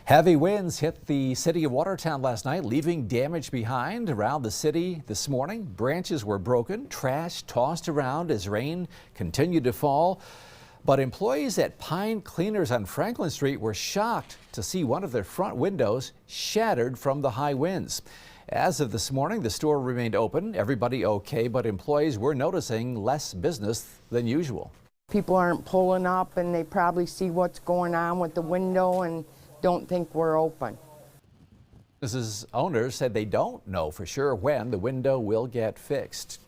Heavy winds hit the city of Watertown last night, leaving damage behind around the city this morning. Branches were broken, trash tossed around as rain continued to fall. But employees at Pine Cleaners on Franklin Street were shocked to see one of their front windows shattered from the high winds. As of this morning, the store remained open, everybody okay, but employees were noticing less business than usual. People aren't pulling up and they probably see what's going on with the window and don't think we're open. Business owners said they don't know for sure when the window will get fixed.